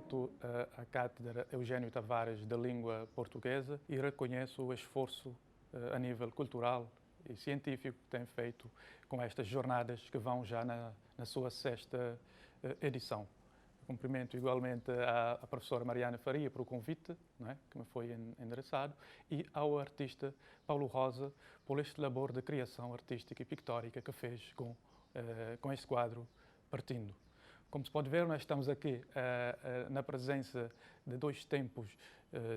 represento a Cátedra Eugênio Tavares da Língua Portuguesa e reconheço o esforço a nível cultural e científico que tem feito com estas jornadas que vão já na sua sexta edição. Cumprimento igualmente a professora Mariana Faria por o convite, não é, que me foi endereçado, e ao artista Paulo Rosa por este labor de criação artística e pictórica que fez com este quadro Partindo. Como se pode ver, nós estamos aqui na presença de dois tempos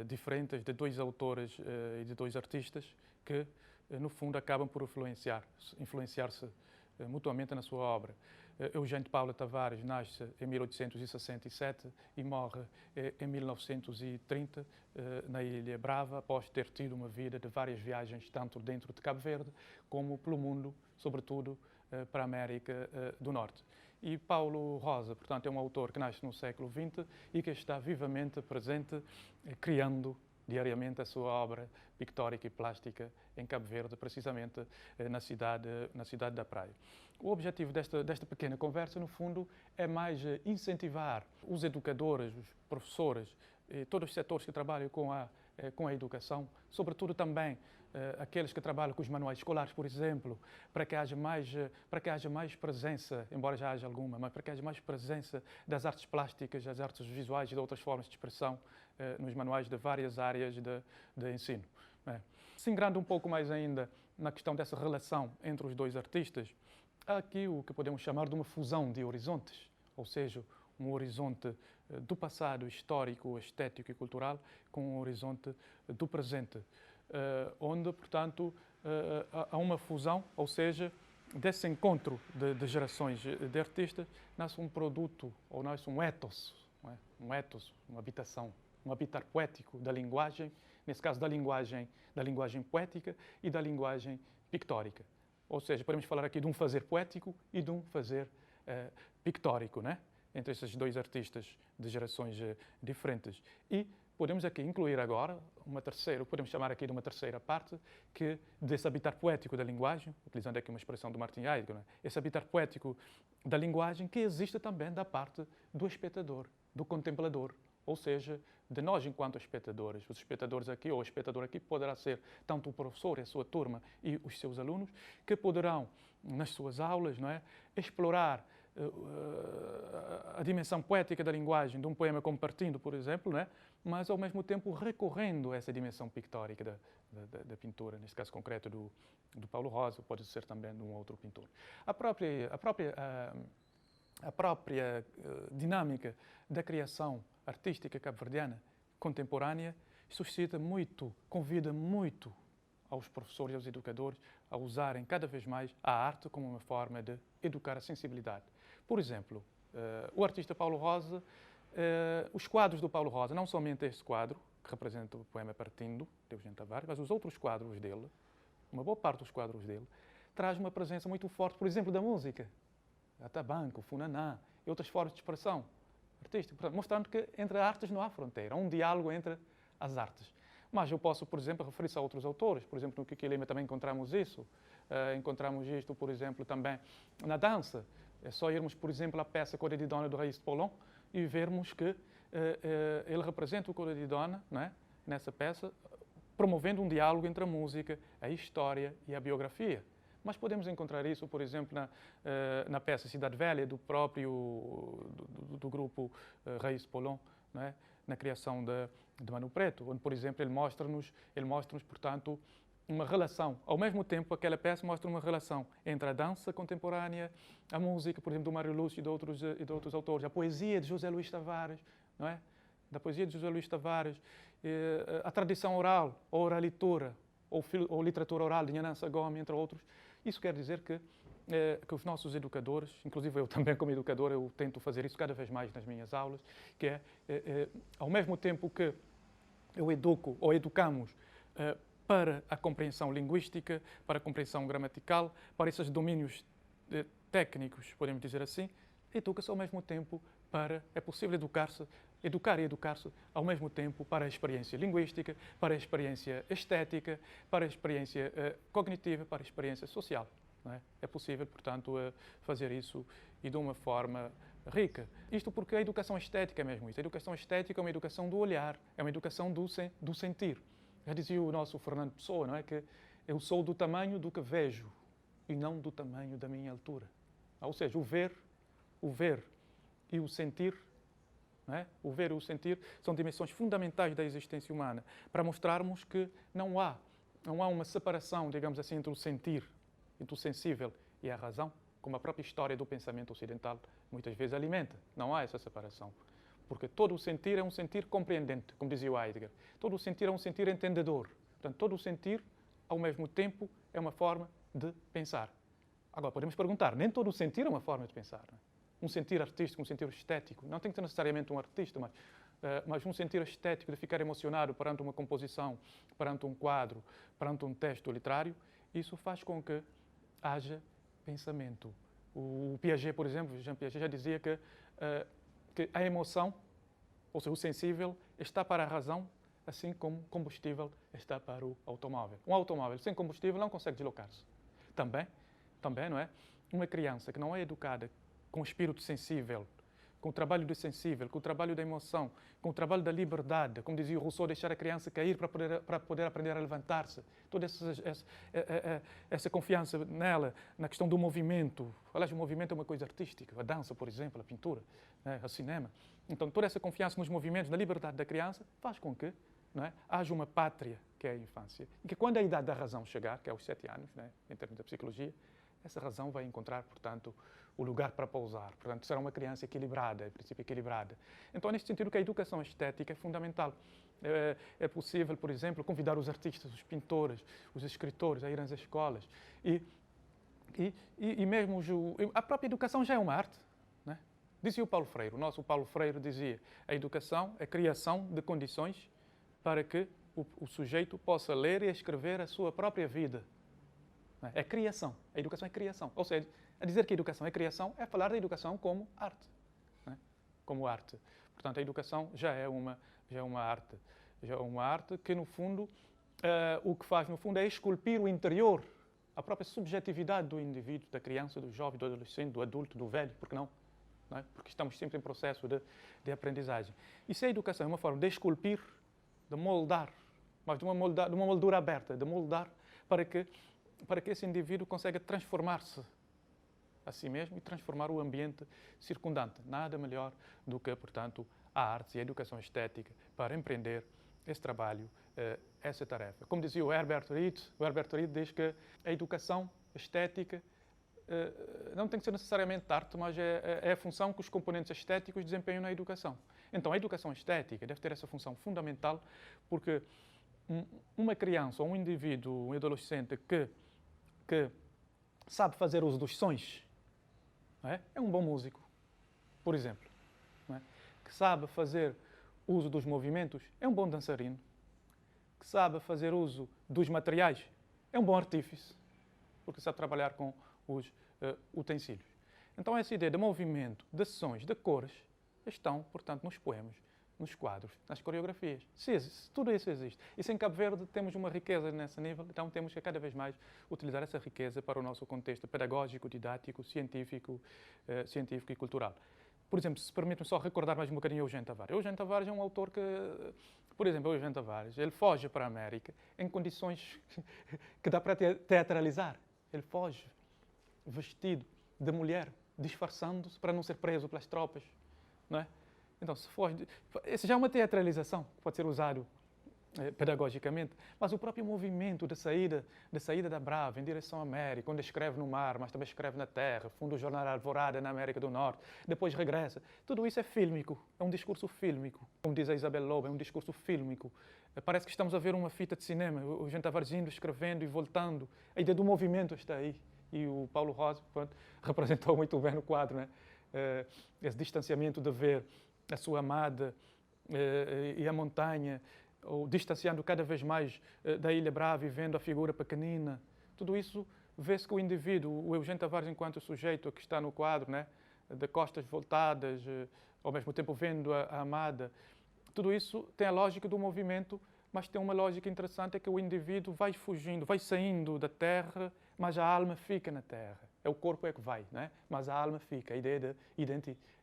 diferentes, de dois autores e de dois artistas que, no fundo, acabam por influenciar-se mutuamente na sua obra. Eugênio Paulo Tavares nasce em 1867 e morre em 1930 na Ilha Brava, após ter tido uma vida de várias viagens, tanto dentro de Cabo Verde como pelo mundo, sobretudo para a América do Norte. E Paulo Rosa, portanto, é um autor que nasce no século XX e que está vivamente presente, criando diariamente a sua obra pictórica e plástica em Cabo Verde, precisamente na cidade da Praia. O objetivo desta pequena conversa, no fundo, é mais incentivar os educadores, os professores, todos os setores que trabalham com a educação, sobretudo também aqueles que trabalham com os manuais escolares, por exemplo, para que haja mais presença, embora já haja alguma, mas para que haja mais presença das artes plásticas, das artes visuais e de outras formas de expressão nos manuais de várias áreas de ensino. Singrando um pouco mais ainda na questão dessa relação entre os dois artistas, há aqui o que podemos chamar de uma fusão de horizontes, ou seja, um horizonte do passado histórico, estético e cultural com um horizonte do presente, onde, portanto, há uma fusão, ou seja, desse encontro de gerações de artistas, nasce um produto, ou nasce um ethos, não é? Um ethos, uma habitação, um habitar poético da linguagem, nesse caso da linguagem poética e da linguagem pictórica. Ou seja, podemos falar aqui de um fazer poético e de um fazer pictórico, né? Entre esses dois artistas de gerações diferentes. E podemos aqui incluir agora podemos chamar aqui de uma terceira parte, que desse habitar poético da linguagem, utilizando aqui uma expressão do Martin Heidegger, né? Esse habitar poético da linguagem que existe também da parte do espectador, do contemplador, ou seja, de nós enquanto espectadores. Os espectadores aqui, ou o espectador aqui, poderá ser tanto o professor e a sua turma e os seus alunos, que poderão, nas suas aulas, não é, explorar a dimensão poética da linguagem de um poema como Partindo, por exemplo, não é? Mas ao mesmo tempo recorrendo a essa dimensão pictórica da pintura, neste caso concreto do Paulo Rosa, pode ser também de um outro pintor. A própria dinâmica da criação artística cabo-verdiana contemporânea convida muito aos professores e aos educadores a usarem cada vez mais a arte como uma forma de educar a sensibilidade. Por exemplo, o artista Paulo Rosa, os quadros do Paulo Rosa, não somente este quadro, que representa o poema Partindo, de Eugênio Tavares, mas os outros quadros dele, uma boa parte dos quadros dele, traz uma presença muito forte, por exemplo, da música, atabanco, funaná e outras formas de expressão artística, portanto, mostrando que entre artes não há fronteira, há um diálogo entre as artes. Mas eu posso, por exemplo, referir-se a outros autores. Por exemplo, no Kiki Lima também encontramos isso. Encontramos isto, por exemplo, também na dança. É só irmos, por exemplo, à peça Cora de Dona do Raiz de Polon e vermos que ele representa o Cora de Dona, não é? Nessa peça, promovendo um diálogo entre a música, a história e a biografia. Mas podemos encontrar isso, por exemplo, na peça Cidade Velha, do próprio do grupo Raiz de Polon, não é? Na criação de Mano Preto, onde, por exemplo, ele mostra-nos, portanto, uma relação. Ao mesmo tempo, aquela peça mostra uma relação entre a dança contemporânea, a música, por exemplo, do Mário Lúcio e de outros autores, a poesia de José Luís Tavares, não é? Da poesia de José Luís Tavares, a tradição oral, a oralitura, ou literatura oral de Nhanança Gomes, entre outros. Isso quer dizer que os nossos educadores, inclusive eu também como educador, eu tento fazer isso cada vez mais nas minhas aulas, que ao mesmo tempo que eu educo ou educamos para a compreensão linguística, para a compreensão gramatical, para esses domínios técnicos, podemos dizer assim, educa-se ao mesmo tempo é possível educar e educar-se ao mesmo tempo para a experiência linguística, para a experiência estética, para a experiência cognitiva, para a experiência social. Não é? É possível, portanto, fazer isso e de uma forma rica. Isto porque a educação estética é mesmo isso. A educação estética é uma educação do olhar, é uma educação do sentir. Já dizia o nosso Fernando Pessoa, não é? Que eu sou do tamanho do que vejo e não do tamanho da minha altura. Ou seja, o ver e o sentir, não é? O ver e o sentir são dimensões fundamentais da existência humana para mostrarmos que não há uma separação, digamos assim, entre o sentir, entre o sensível e a razão, como a própria história do pensamento ocidental muitas vezes alimenta. Não há essa separação. Porque todo o sentir é um sentir compreendente, como dizia o Heidegger. Todo o sentir é um sentir entendedor. Portanto, todo o sentir, ao mesmo tempo, é uma forma de pensar. Agora, podemos perguntar, nem todo o sentir é uma forma de pensar. Não é? Um sentir artístico, um sentir estético, não tem que ser necessariamente um artista, mas um sentir estético de ficar emocionado perante uma composição, perante um quadro, perante um texto literário, isso faz com que haja pensamento. O Piaget, por exemplo, Jean Piaget já dizia que a emoção, ou seja, o sensível, está para a razão, assim como combustível está para o automóvel. Um automóvel sem combustível não consegue deslocar-se. Também, não é? Uma criança que não é educada com o espírito sensível, com o trabalho do sensível, com o trabalho da emoção, com o trabalho da liberdade, como dizia o Rousseau, deixar a criança cair para poder aprender a levantar-se. Toda essa confiança nela, na questão do movimento. Aliás, o movimento é uma coisa artística. A dança, por exemplo, a pintura, né? O cinema. Então, toda essa confiança nos movimentos, na liberdade da criança, faz com que, não é, haja uma pátria, que é a infância. E que quando a idade da razão chegar, que é aos 7 anos, né, em termos da psicologia, essa razão vai encontrar, portanto, o lugar para pousar. Portanto, será uma criança equilibrada, em princípio equilibrada. Então, neste sentido, que a educação estética é fundamental. É possível, por exemplo, convidar os artistas, os pintores, os escritores a irem às escolas. E mesmo a própria educação já é uma arte. Né? Dizia o Paulo Freire, o nosso Paulo Freire dizia: a educação é a criação de condições para que o sujeito possa ler e escrever a sua própria vida. É criação. A educação é criação. Ou seja, a dizer que a educação é criação é falar da educação como arte. Né? Como arte. Portanto, a educação já é uma arte. Já é uma arte que, no fundo, o que faz, no fundo, é esculpir o interior, a própria subjetividade do indivíduo, da criança, do jovem, do adolescente, do adulto, do velho, por que não? Não é? Porque estamos sempre em processo de aprendizagem. E se a educação é uma forma de esculpir, de moldar, mas de uma moldura aberta, de moldar para que esse indivíduo consiga transformar-se a si mesmo e transformar o ambiente circundante. Nada melhor do que, portanto, a arte e a educação estética para empreender esse trabalho, essa tarefa. Como dizia o Herbert Reed diz que a educação estética não tem que ser necessariamente arte, mas é a função que os componentes estéticos desempenham na educação. Então, a educação estética deve ter essa função fundamental, porque uma criança ou um indivíduo, um adolescente que sabe fazer uso dos sons, não é um bom músico, por exemplo. Não é? Que sabe fazer uso dos movimentos, é um bom dançarino. Que sabe fazer uso dos materiais, é um bom artífice, porque sabe trabalhar com os utensílios. Então, essa ideia de movimento, de sons, de cores, estão, portanto, nos poemas, nos quadros, nas coreografias. Se tudo isso existe. E se em Cabo Verde temos uma riqueza nesse nível, então temos que cada vez mais utilizar essa riqueza para o nosso contexto pedagógico, didático, científico e cultural. Por exemplo, se permitem só recordar mais um bocadinho Eugênio Tavares. Eugênio Tavares é um autor que, por exemplo, Eugênio Tavares, ele foge para a América em condições que dá para teatralizar. Ele foge vestido de mulher, disfarçando-se para não ser preso pelas tropas, não é? Então, se foge, essa já é uma teatralização que pode ser usado pedagogicamente, mas o próprio movimento de saída da Brava em direção à América, onde escreve no mar, mas também escreve na terra, funda o jornal Alvorada na América do Norte, depois regressa. Tudo isso é fílmico, é um discurso fílmico. Como diz a Isabel Lobo, é um discurso fílmico. Parece que estamos a ver uma fita de cinema, o Eugênio Tavares indo, escrevendo e voltando. A ideia do movimento está aí. E o Paulo Rosa, pronto, representou muito bem no quadro, né? Esse distanciamento de ver a sua amada e a montanha, ou distanciando cada vez mais da Ilha Brava e vendo a figura pequenina. Tudo isso vê-se que o indivíduo, o Eugênio Tavares enquanto sujeito que está no quadro, né, de costas voltadas, ao mesmo tempo vendo a amada, tudo isso tem a lógica do movimento, mas tem uma lógica interessante, é que o indivíduo vai fugindo, vai saindo da terra, mas a alma fica na terra. é o corpo é que vai, não é? Mas a alma fica, a ideia de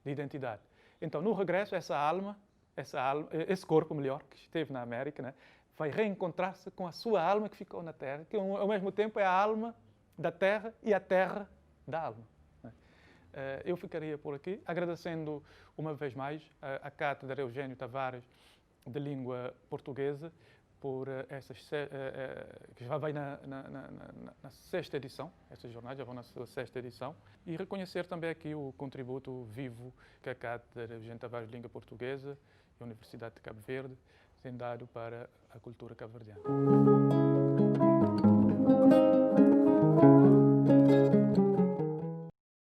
identidade. Então, no regresso, esse corpo, melhor, que esteve na América, né, vai reencontrar-se com a sua alma que ficou na Terra, que ao mesmo tempo é a alma da Terra e a Terra da alma. Eu ficaria por aqui, agradecendo uma vez mais à Cátedra Eugênio Tavares de Língua Portuguesa por que já vai na sexta edição, estas jornadas já vão na sua sexta edição, e reconhecer também aqui o contributo vivo que a Cátedra Eugênio Tavares de Língua Portuguesa e a Universidade de Cabo Verde têm dado para a cultura cabo-verdiana.